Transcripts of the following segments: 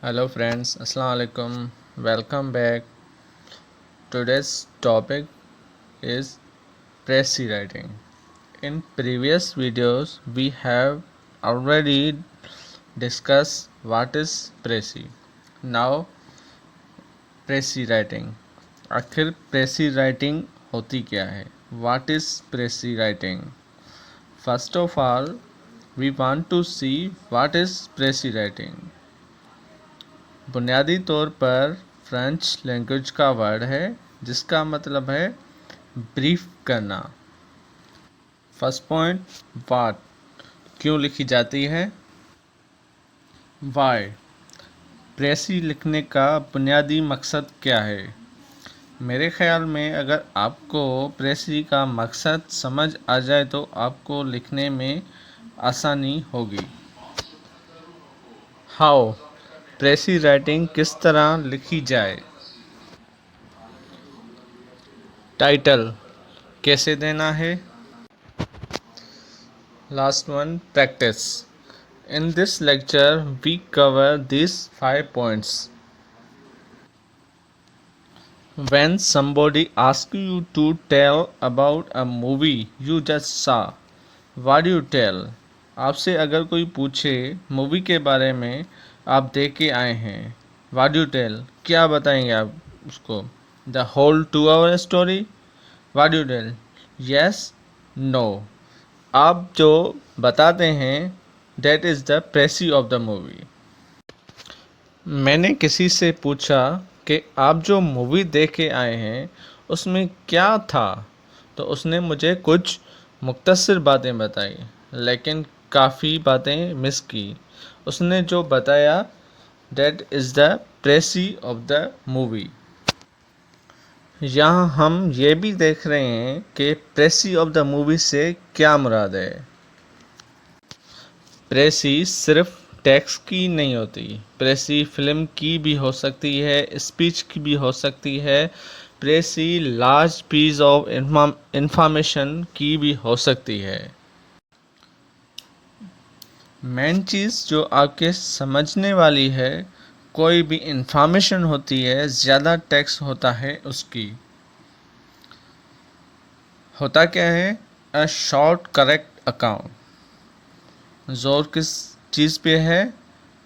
Hello friends, Assalamu alaikum. Welcome back. Today's topic is Prezi writing. In previous videos, we have already discussed what is Prezi. Now, Prezi writing. आखिर Prezi writing होती क्या है? What is Prezi writing? First of all, we want to see what is Prezi writing. बुनियादी तौर पर French language का word है जिसका मतलब है ब्रीफ करना। फर्स्ट पॉइंट, वाट क्यों लिखी जाती है, वाई प्रेसी लिखने का बुनियादी मकसद क्या है। मेरे ख़्याल में अगर आपको प्रेसी का मकसद समझ आ जाए तो आपको लिखने में आसानी होगी। हाउ प्रेसी राइटिंग किस तरह लिखी जाए। टाइटल कैसे देना है। Last one, practice. In this lecture, we cover these 5 points. When somebody asks you to tell about a movie you just saw, what do you tell? आपसे अगर कोई पूछे मूवी के बारे में आप देख के आए हैं, what do you tell? क्या बताएंगे आप उसको? The whole 2 hour story? What do you tell? Yes, no. आप जो बताते हैं that is the precis of the movie. मैंने किसी से पूछा कि आप जो मूवी देख के आए हैं उसमें क्या था, तो उसने मुझे कुछ मुख्तसर बातें बताई लेकिन काफ़ी बातें मिस की। उसने जो बताया that is the precis of the movie. यहाँ हम ये भी देख रहे हैं कि प्रेसी ऑफ द मूवी से क्या मुराद है। प्रेसी सिर्फ टेक्स्ट की नहीं होती, प्रेसी फिल्म की भी हो सकती है, स्पीच की भी हो सकती है, प्रेसी लार्ज पीस ऑफ इंफॉर्मेशन की भी हो सकती है। मेन चीज़ जो आपके समझने वाली है, कोई भी इंफॉर्मेशन होती है ज़्यादा टेक्स्ट होता है उसकी। होता क्या है, अ शॉर्ट करेक्ट अकाउंट। जोर किस चीज़ पे है,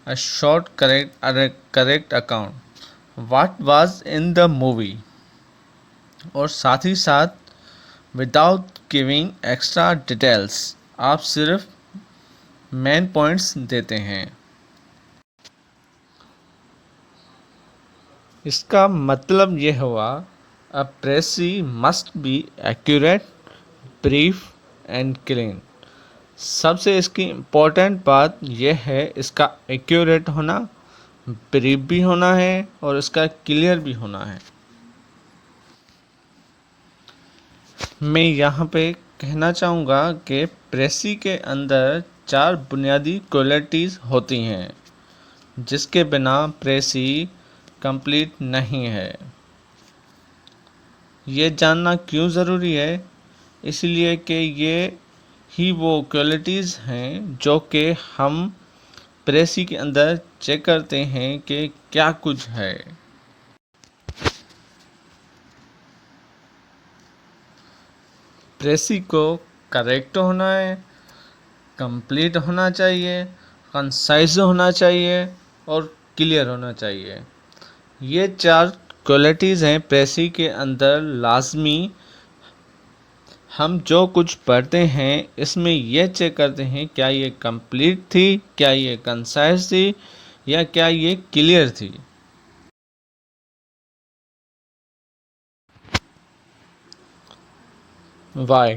a short correct account what was in the movie, और साथ ही साथ विदाउट गिविंग एक्स्ट्रा डिटेल्स आप सिर्फ मेन पॉइंट्स देते हैं। इसका मतलब ये हुआ, a precis must be accurate, brief and clean. सबसे इसकी इम्पोर्टेंट बात यह है इसका एक्यूरेट होना, ब्रीफ भी होना है और इसका क्लियर भी होना है। मैं यहाँ पे कहना चाहूँगा कि प्रेसी के अंदर 4 बुनियादी क्वालिटीज़ होती हैं जिसके बिना प्रेसी कंप्लीट नहीं है। ये जानना क्यों ज़रूरी है, इसलिए कि ये ही वो क्वालिटीज़ हैं जो कि हम प्रेसी के अंदर चेक करते हैं कि क्या कुछ है। प्रेसी को करेक्ट होना है, कंप्लीट होना चाहिए, कंसाइज होना चाहिए और क्लियर होना चाहिए। ये 4 क्वालिटीज़ हैं प्रेसी के अंदर लाजमी। हम जो कुछ पढ़ते हैं इसमें ये चेक करते हैं क्या ये कंप्लीट थी, क्या ये कंसाइज थी या क्या ये क्लियर थी। वाई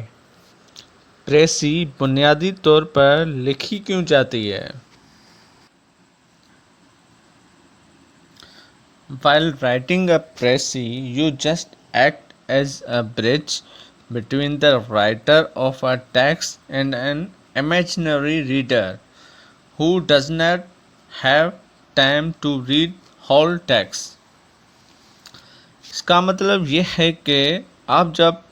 प्रेसी बुनियादी तौर पर लिखी क्यों जाती है। While writing a précis, you just act as a bridge between the writer of a text and an imaginary reader who does not have time to read whole text. इसका मतलब ये है कि आप जब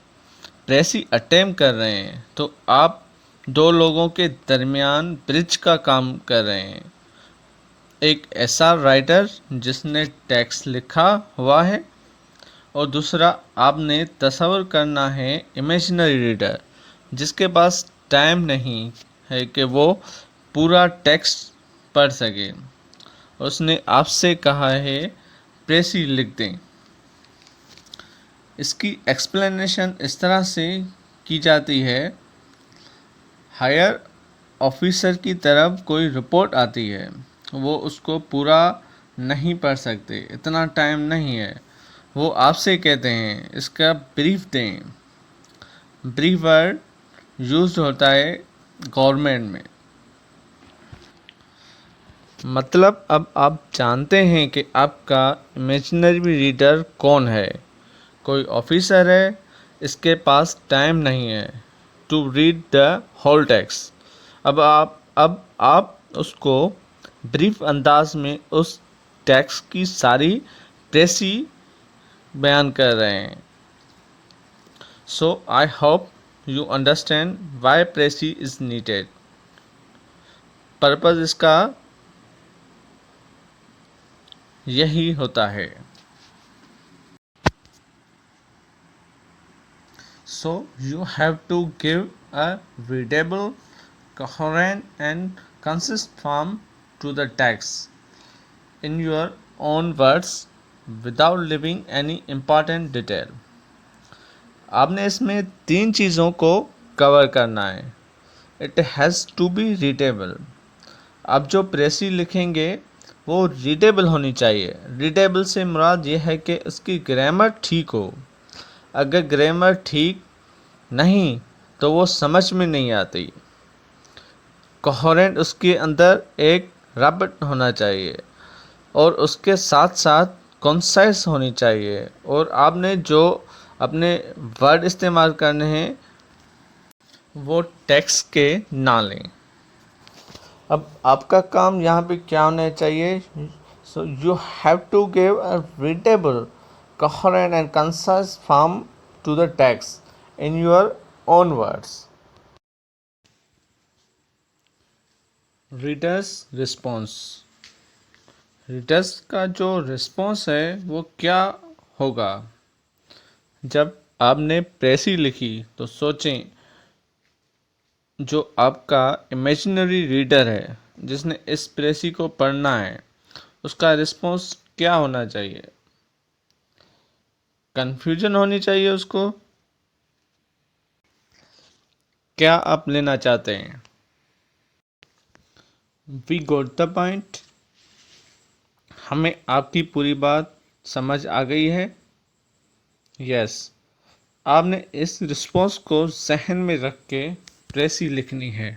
प्रेसी अटेम्प्ट कर रहे हैं तो आप 2 लोगों के दरमियान ब्रिज का काम कर रहे हैं। एक ऐसा राइटर जिसने टेक्स्ट लिखा हुआ है, और दूसरा आपने तस्वीर करना है इमेजिनरी रीडर जिसके पास टाइम नहीं है कि वो पूरा टेक्स्ट पढ़ सके। उसने आपसे कहा है प्रेसी लिख दें। इसकी एक्सप्लेनेशन इस तरह से की जाती है, हायर ऑफिसर की तरफ कोई रिपोर्ट आती है, वो उसको पूरा नहीं पढ़ सकते, इतना टाइम नहीं है, वो आपसे कहते हैं इसका ब्रीफ दें। ब्रीफ वर्ड यूज होता है गवर्नमेंट में, मतलब अब आप जानते हैं कि आपका इमेजिनरी रीडर कौन है। कोई ऑफिसर है, इसके पास टाइम नहीं है to read the whole text. अब आप उसको ब्रीफ अंदाज में उस टेक्स्ट की सारी प्रेसी बयान कर रहे हैं। So I hope you understand why precis is needed. Purpose इसका यही होता है। So you have to give a readable, coherent and concise form to the text in your own words without leaving any important detail. आपने इसमें 3 चीज़ों को cover करना है। It has to be readable. आप जो प्रेसी लिखेंगे वो रीडेबल होनी चाहिए। रीडेबल से मुराद ये है कि उसकी ग्रामर ठीक हो। अगर ग्रामर ठीक नहीं तो वो समझ में नहीं आती। कोहेरेंट, उसके अंदर एक रबट होना चाहिए और उसके साथ साथ कॉन्साइज होनी चाहिए, और आपने जो अपने वर्ड इस्तेमाल करने हैं वो टेक्स्ट के ना लें। अब आपका काम यहाँ पे क्या होना चाहिए? So you have to give a readable, coherent and concise form to the text in your own words. Readers response. Readers का जो रिस्पॉन्स है वो क्या होगा? जब आपने प्रेसी लिखी तो सोचें जो आपका इमेजिनरी रीडर है जिसने इस प्रेसी को पढ़ना है उसका रिस्पॉन्स क्या होना चाहिए? कन्फ्यूजन होनी चाहिए उसको? क्या आप लेना चाहते हैं? We got the point. हमें आपकी पूरी बात समझ आ गई है? यस। आपने इस रिस्पॉन्स को जहन में रख के प्रेसी लिखनी है।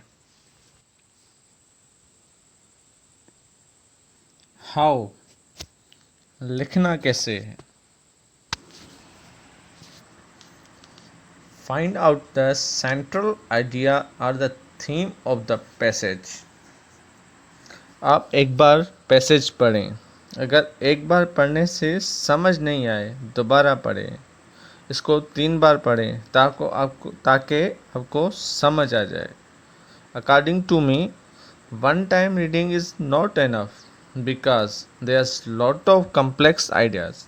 हाउ, लिखना कैसे है? Find out the central idea और the theme of the passage. आप एक बार पैसेज पढ़ें, अगर एक बार पढ़ने से समझ नहीं आए दोबारा पढ़ें, इसको 3 बार पढ़ें ताकि आपको समझ आ जाए। According to me, one time reading is not enough because there is lot of complex ideas.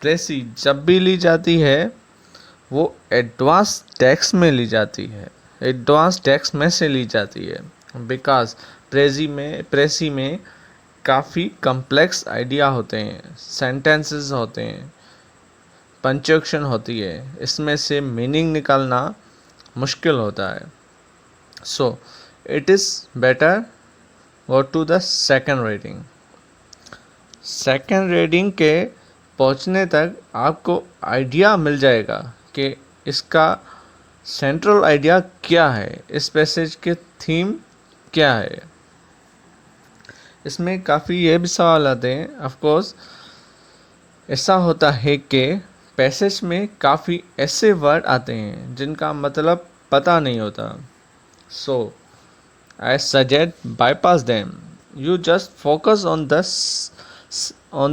Precis जब भी ली जाती है वो एडवांस टेक्स्ट में ली जाती है, एडवांस टेक्स्ट में से ली जाती है बिकॉज प्रेसी में काफ़ी कम्प्लेक्स आइडिया होते हैं, सेंटेंसेस होते हैं, पंक्चुएशन होती है, इसमें से मीनिंग निकालना मुश्किल होता है। So it is better go to the second reading. Second reading के पहुंचने तक आपको आइडिया मिल जाएगा कि इसका सेंट्रल आइडिया क्या है, इस पैसेज के थीम क्या है। इसमें काफ़ी ये भी सवाल आते हैं। ऑफ कोर्स ऐसा होता है कि पैसेज में काफ़ी ऐसे वर्ड आते हैं जिनका मतलब पता नहीं होता। So I suggest bypass them. You just focus on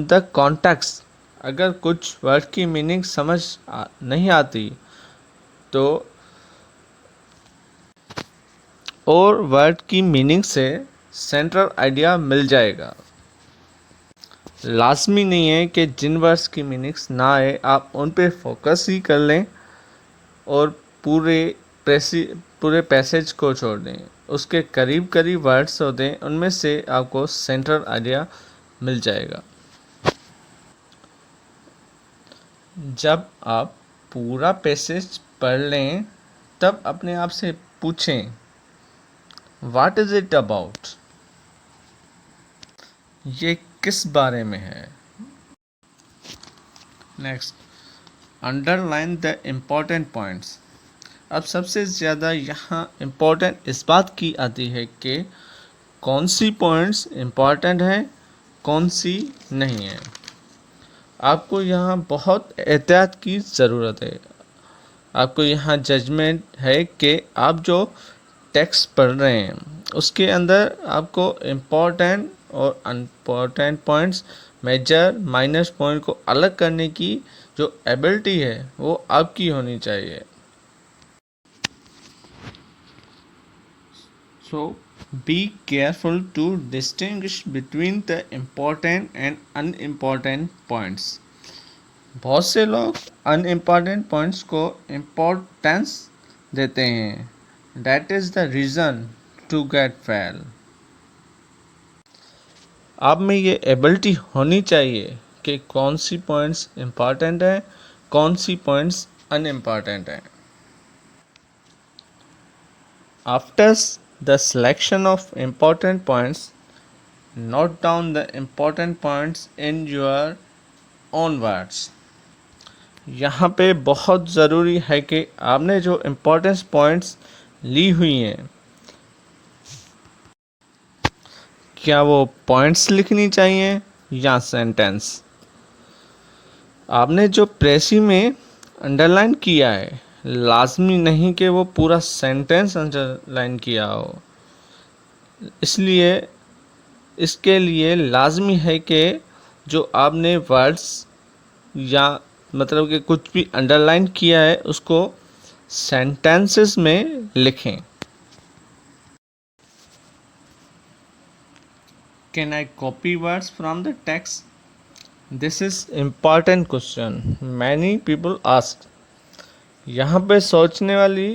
the context. अगर कुछ वर्ड की मीनिंग समझ नहीं आती तो और वर्ड की मीनिंग से सेंट्रल आइडिया मिल जाएगा। लाजमी नहीं है कि जिन वर्ड्स की मीनिंग्स ना आए आप उन पे फोकस ही कर लें और पूरे पैसेज को छोड़ दें। उसके करीब करीब वर्ड्स होते हैं, उनमें से आपको सेंट्रल आइडिया मिल जाएगा। जब आप पूरा पैसेज पढ़ लें तब अपने आप से पूछें, व्हाट इज़ इट अबाउट? ये किस बारे में है? Next, underline the important points. अब सबसे ज़्यादा यहाँ इम्पॉर्टेंट इस बात की आती है कि कौन सी पॉइंट्स इम्पॉर्टेंट हैं, कौन सी नहीं है। आपको यहाँ बहुत एहतियात की ज़रूरत है। आपको यहाँ जजमेंट है कि आप जो टेक्स्ट पढ़ रहे हैं उसके अंदर आपको इम्पॉर्टेंट और unimportant points, major minus point को अलग करने की जो एबिलिटी है वो आपकी होनी चाहिए। So be careful to distinguish between the important and unimportant points. बहुत से लोग अनइम्पॉर्टेंट पॉइंट्स को इम्पोर्टेंस देते हैं। That is the reason to get fail. आप में ये एबिलिटी होनी चाहिए कि कौन सी पॉइंट्स इम्पॉर्टेंट है, कौन सी पॉइंट्स अनइम्पॉर्टेंट है। After the selection of important points, note down the important points in your own words. यहाँ पे बहुत ज़रूरी है कि आपने जो इम्पोर्टेंस पॉइंट्स ली हुई हैं, क्या वो पॉइंट्स लिखनी चाहिए या सेंटेंस। आपने जो प्रेसी में अंडरलाइन किया है लाजमी नहीं कि वो पूरा सेंटेंस अंडरलाइन किया हो। इसलिए इसके लिए लाजमी है कि जो आपने वर्ड्स या मतलब कि कुछ भी अंडरलाइन किया है उसको सेंटेंसेस में लिखें। Can I copy words from the text? This is important question. Many people ask. यहाँ पे सोचने वाली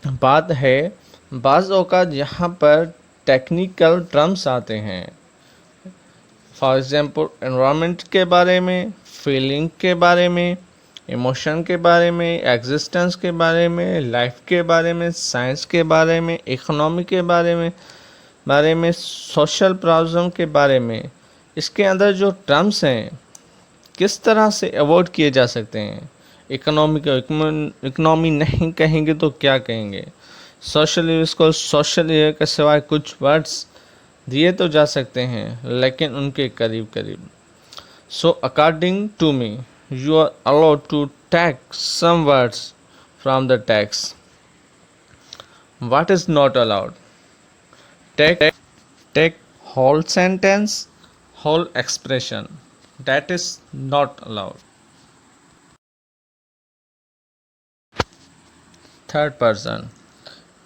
बात है, बाज़ औक़ात यहाँ पर टेक्निकल टर्म्स आते हैं। फॉर एग्ज़ाम्पल एनवायरनमेंट के बारे में, फीलिंग के बारे में, इमोशन के बारे में, एग्जिस्टेंस के बारे में, लाइफ के बारे में, साइंस के बारे में, इकोनॉमी के बारे में, सोशल प्रॉब्लम के बारे में। इसके अंदर जो टर्म्स हैं किस तरह से अवॉइड किए जा सकते हैं। इकोनॉमी को इकोनॉमी नहीं कहेंगे तो क्या कहेंगे। सोशल इसको सोशल के सिवाय कुछ वर्ड्स दिए तो जा सकते हैं लेकिन उनके करीब करीब। So according to me you are allowed to take some words from the text. What is not allowed? Take whole sentence, whole expression. That is not allowed. Third person.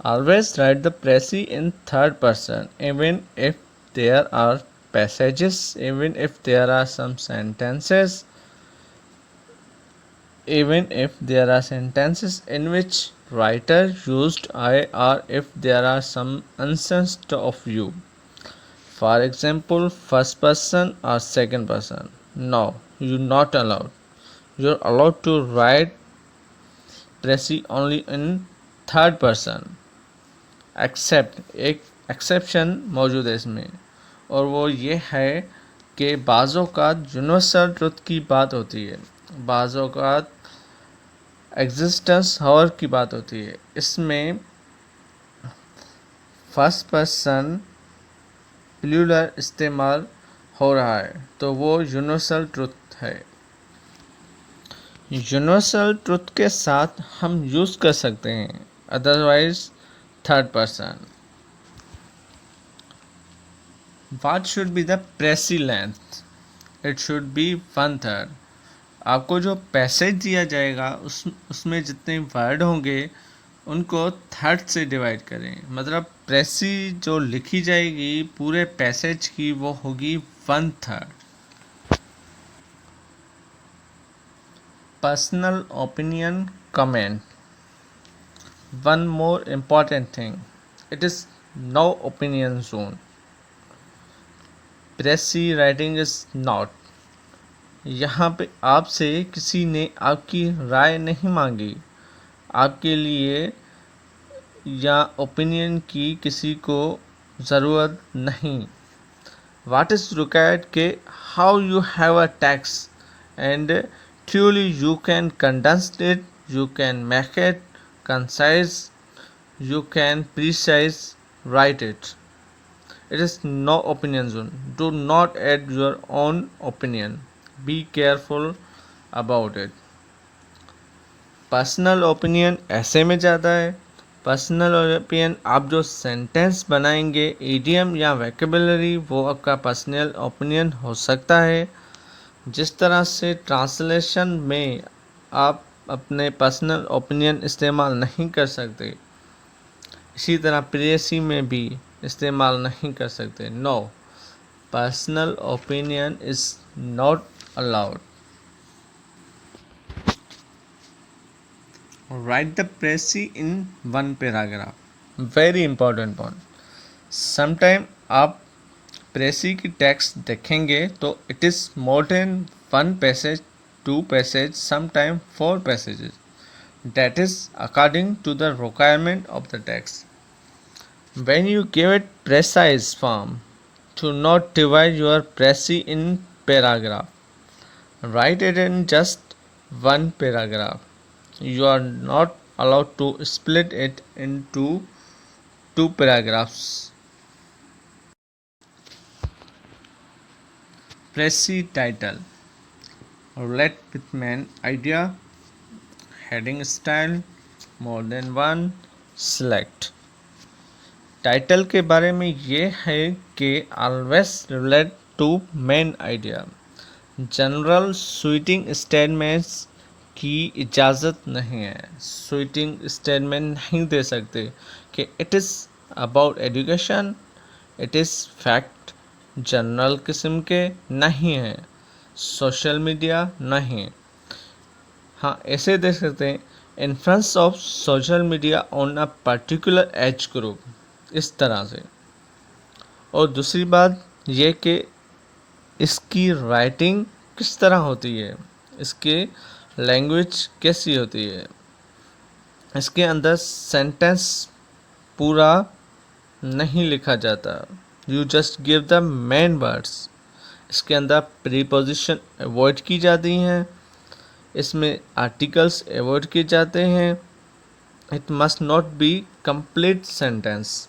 Always write the précis in third person, even if there are passages, even if there are some sentences, even if there are sentences in which writer used I, or if there are some instance of you. For example, first person or second person. No, you're not allowed. You're allowed to write précis only in third person. Except एक exception मौजूद है इसमें, और वो ये है कि बाज़ औक़ात यूनिवर्सल ट्रुथ की बात होती है, बाज़ औक़ात एग्जिस्टेंस हॉर की बात होती है। इसमें फर्स्ट पर्सन प्लूरल इस्तेमाल हो रहा है तो वो यूनिवर्सल ट्रुथ है। यूनिवर्सल ट्रुथ के साथ हम यूज़ कर सकते हैं, otherwise third person. What should be the précis length? It should be 1/3. आपको जो पैसेज दिया जाएगा उसमें जितने वर्ड होंगे उनको थर्ड से डिवाइड करें। मतलब प्रेसी जो लिखी जाएगी पूरे पैसेज की वो होगी 1/3. Personal opinion comment. One more important thing, it is no opinion zone. प्रेसी writing is not. यहाँ पे आपसे किसी ने आपकी राय नहीं मांगी, आपके लिए या ओपिनियन की किसी को ज़रूरत नहीं. What is required के how you have a text and truly you can condense it, you can make it concise, you can precise write it. It is no opinion zone. Do not add your own opinion. Be careful about it. Personal opinion ऐसे में ज़्यादा है. Personal opinion आप जो sentence बनाएंगे, idiom या vocabulary, वो आपका पर्सनल ओपिनियन हो सकता है. जिस तरह से ट्रांसलेशन में आप अपने पर्सनल ओपिनियन इस्तेमाल नहीं कर सकते, इसी तरह प्रेसी में भी इस्तेमाल नहीं कर सकते. No, personal opinion is not allowed. Write the précis in one paragraph. Very important point. Sometime आप प्रेसी की टेक्स्ट देखेंगे तो it is more than 1 passage, 2 passage, sometime 4 passages. That is according to the requirement of the text. When you give it precise form, to not divide your précis in paragraph. Write it in just one paragraph. You are not allowed to split it into 2 paragraphs. Précis title. Relate with main idea. Heading style. More than one. Select. Title के बारे में ये है कि always relate to main idea. General sweating statements की इजाज़त नहीं है. स्वीटिंग स्टेटमेंट नहीं दे सकते कि it is about education, it is fact. General किस्म के नहीं हैं. सोशल मीडिया नहीं. हाँ, ऐसे दे सकते हैं, influence of social media on a particular age group, इस तरह से. और दूसरी बात ये कि इसकी राइटिंग किस तरह होती है, इसके लैंग्वेज कैसी होती है, इसके अंदर सेंटेंस पूरा नहीं लिखा जाता. You just give the main words. इसके अंदर प्रीपोजिशन अवॉइड की जाती हैं, इसमें आर्टिकल्स अवॉइड किए जाते हैं. It must not be complete sentence.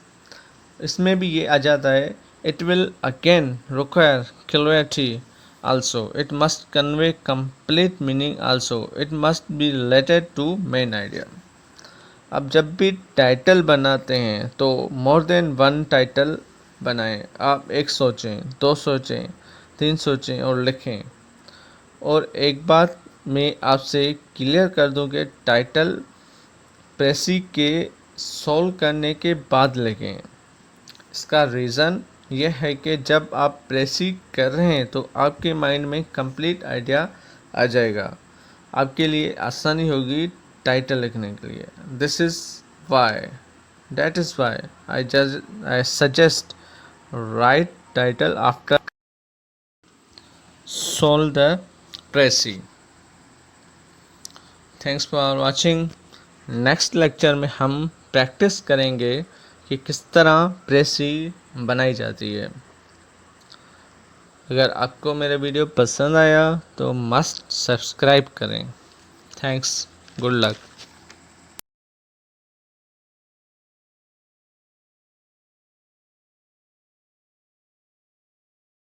इसमें भी ये आ जाता है, it will again require clarity. Also, it must convey complete meaning. Also, it must be related to main idea. अब जब भी टाइटल बनाते हैं तो मोर देन 1 टाइटल बनाएं. आप 1 सोचें, 2 सोचें, 3 सोचें और लिखें. और एक बात मैं आपसे क्लियर कर दूं कि टाइटल प्रेसी के सॉल्व करने के बाद लिखें. इसका रीज़न यह है कि जब आप प्रेसी कर रहे हैं तो आपके माइंड में कंप्लीट आइडिया आ जाएगा, आपके लिए आसानी होगी टाइटल लिखने के लिए. This is why, that is why I suggest write title after solve the precis. Thanks for watching. Next lecture में हम प्रैक्टिस करेंगे कि किस तरह प्रेसी बनाई जाती है. अगर आपको मेरा वीडियो पसंद आया तो मस्ट सब्सक्राइब करें. थैंक्स. Good luck.